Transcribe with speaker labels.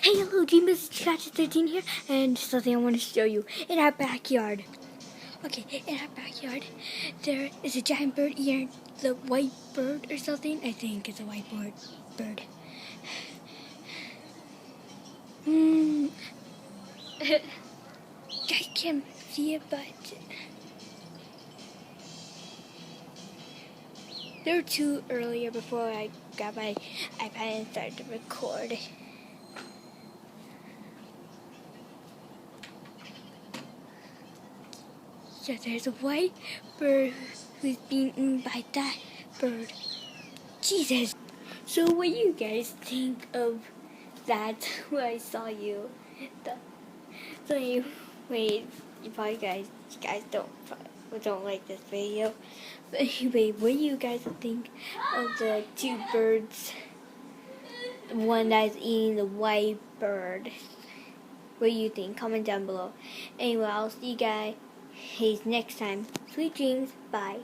Speaker 1: Hey, hello, Gma's Gotcha13 here, and something I want to show you in our backyard. Okay, in our backyard, there is a giant bird eating the white bird or something. I think it's a white bird. Guys can't see it, but there were two earlier before I got my iPad and started to record. So there's a white bird who's being eaten by that bird. Jesus. So what do you guys think of that when I saw you? So anyway, you guys don't like this video. But anyway, what do you guys think of the two birds? The one that's eating the white bird. What do you think? Comment down below. Anyway, I'll see you guys next time. Sweet dreams. Bye.